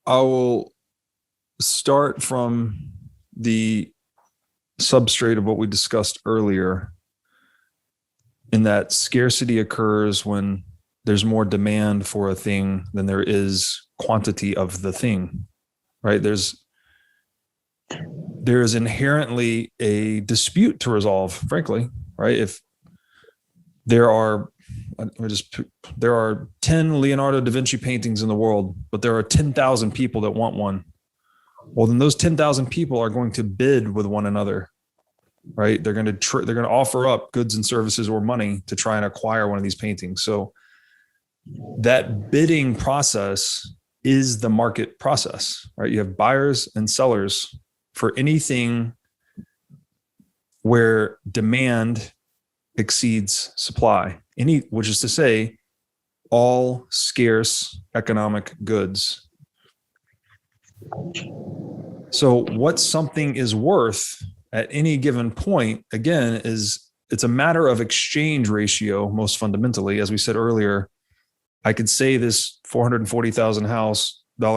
I will start from the substrate of what we discussed earlier, in that scarcity occurs when there's more demand for a thing than there is quantity of the thing, right? There's inherently a dispute to resolve, frankly, right? If there are there are 10 Leonardo da Vinci paintings in the world, but there are 10,000 people that want one. Well, then those 10,000 people are going to bid with one another, right? They're going to offer up goods and services or money to try and acquire one of these paintings. So that bidding process is the market process, right? You have buyers and sellers for anything where demand exceeds supply, which is to say, all scarce economic goods. So what something is worth at any given point, again, it's a matter of exchange ratio, most fundamentally. As we said earlier, I could say this $440,000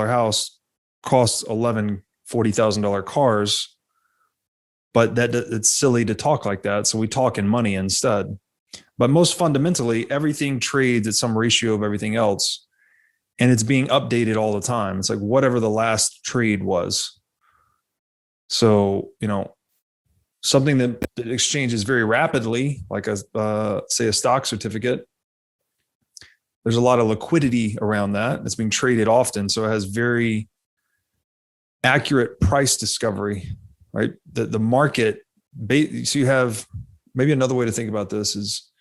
house costs 11 $40,000 cars, but it's silly to talk like that. So we talk in money instead. But most fundamentally, everything trades at some ratio of everything else, and it's being updated all the time. It's like whatever the last trade was. So, something that exchanges very rapidly, like say a stock certificate, there's a lot of liquidity around that. It's being traded often, so it has very accurate price discovery, right? The market. So you have, maybe another way to think about this is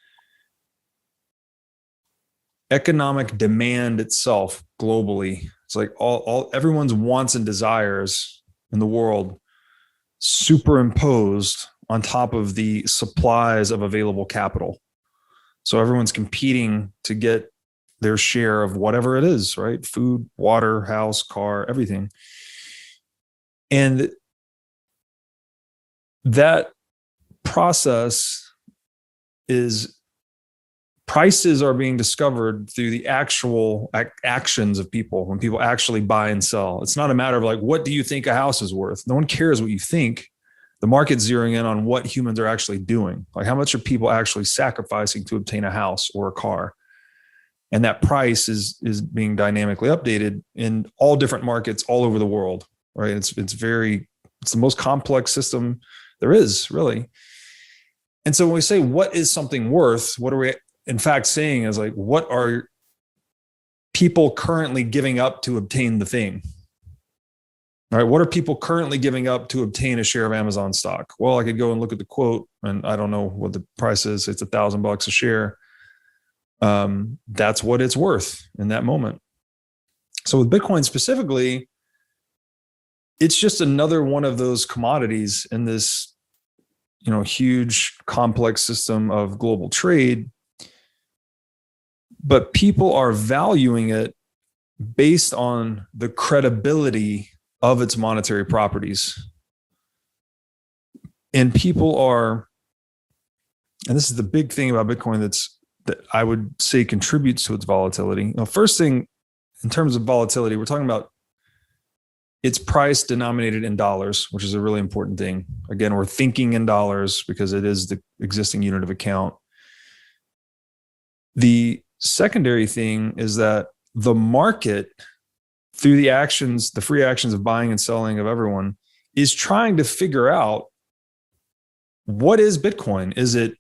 economic demand itself globally. It's like all everyone's wants and desires in the world superimposed on top of the supplies of available capital. So everyone's competing to get their share of whatever it is, right? Food, water, house, car, everything. And that process is, prices are being discovered through the actual actions of people, when people actually buy and sell. It's not a matter of like, what do you think a house is worth? No one cares what you think. The market's zeroing in on what humans are actually doing. Like, how much are people actually sacrificing to obtain a house or a car? And that price is being dynamically updated in all different markets all over the world, right? It's the most complex system there is, really. And so when we say, what is something worth, what are we in fact saying is like, what are people currently giving up to obtain the thing? All right, what are people currently giving up to obtain a share of Amazon stock? Well, I could go and look at the quote, and I don't know what the price is. It's $1,000 a share. That's what it's worth in that moment. So with Bitcoin specifically, it's just another one of those commodities in this, huge complex system of global trade. But people are valuing it based on the credibility of its monetary properties. And people are, and this is the big thing about Bitcoin that I would say contributes to its volatility. First thing, in terms of volatility, we're talking about its price denominated in dollars, which is a really important thing. Again, we're thinking in dollars because it is the existing unit of account. The secondary thing is that the market, through the free actions of buying and selling of everyone, is trying to figure out, what is Bitcoin? Is it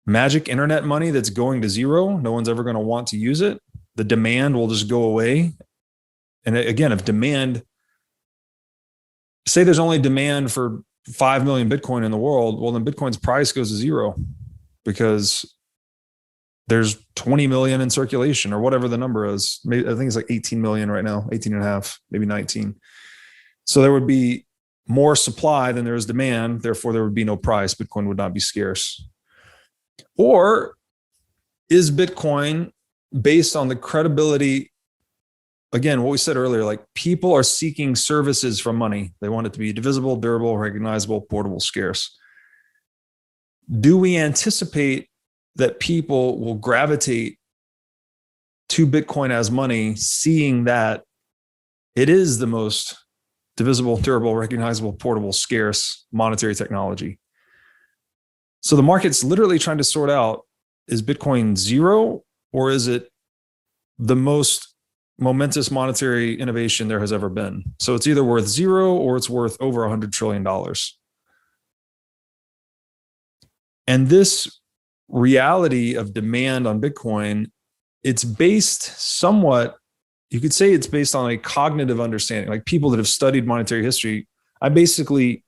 magic internet money that's going to zero? No one's ever going to want to use it. The demand will just go away. And again, if demand, say there's only demand for 5 million Bitcoin in the world, well, then Bitcoin's price goes to zero because there's 20 million in circulation, or whatever the number is. Maybe, I think it's like 18 million right now, 18 and a half, maybe 19. So there would be more supply than there is demand. Therefore, there would be no price. Bitcoin would not be scarce. Or is Bitcoin based on the credibility? Again, what we said earlier, like, people are seeking services from money. They want it to be divisible, durable, recognizable, portable, scarce. Do we anticipate that people will gravitate to Bitcoin as money, seeing that It is the most divisible, durable, recognizable, portable, scarce monetary technology. So the market's literally trying to sort out, is Bitcoin zero, or is it the most momentous monetary innovation there has ever been? So it's either worth zero or it's worth over $100 trillion. And this reality of demand on Bitcoin, it's based somewhat, you could say it's based on a cognitive understanding. Like people that have studied monetary history, I'm basically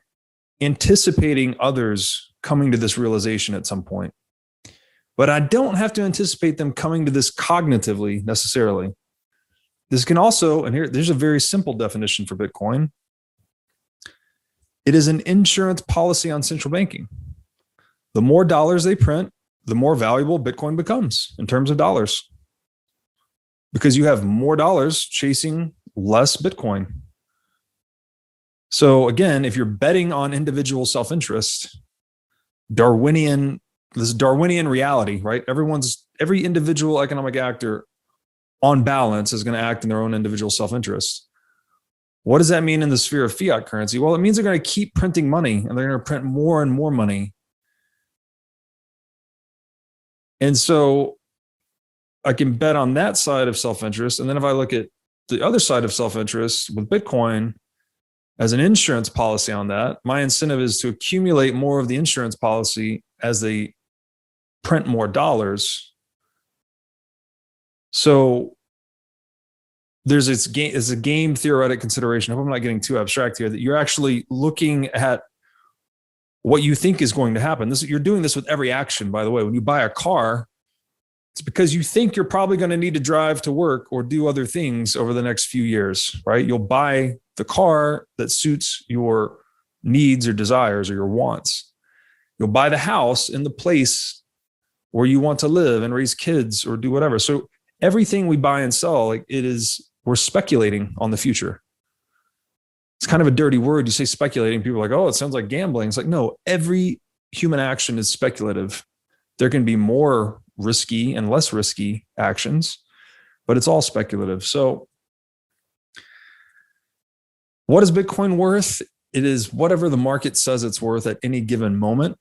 anticipating others coming to this realization at some point. But I don't have to anticipate them coming to this cognitively necessarily. This can also, and there's a very simple definition for Bitcoin. It is an insurance policy on central banking. The more dollars they print, the more valuable Bitcoin becomes in terms of dollars, because you have more dollars chasing less Bitcoin. So again, if you're betting on individual self-interest, this Darwinian reality, right? Every individual economic actor on balance is going to act in their own individual self-interest. What does that mean in the sphere of fiat currency? Well, it means they're going to keep printing money, and they're going to print more and more money. And so I can bet on that side of self-interest. And then if I look at the other side of self-interest with Bitcoin as an insurance policy on that, my incentive is to accumulate more of the insurance policy as they print more dollars. So there's a game theoretic consideration. I hope I'm not getting too abstract here, that you're actually looking at what you think is going to happen. You're doing this with every action, by the way. When you buy a car, it's because you think you're probably going to need to drive to work or do other things over the next few years, right? You'll buy the car that suits your needs or desires or your wants. You'll buy the house in the place where you want to live and raise kids or do whatever. So everything we buy and sell, we're speculating on the future. It's kind of a dirty word. You say speculating, people are like, oh, it sounds like gambling. It's like, no, every human action is speculative. There can be more risky and less risky actions, but it's all speculative. So what is Bitcoin worth? It is whatever the market says it's worth at any given moment.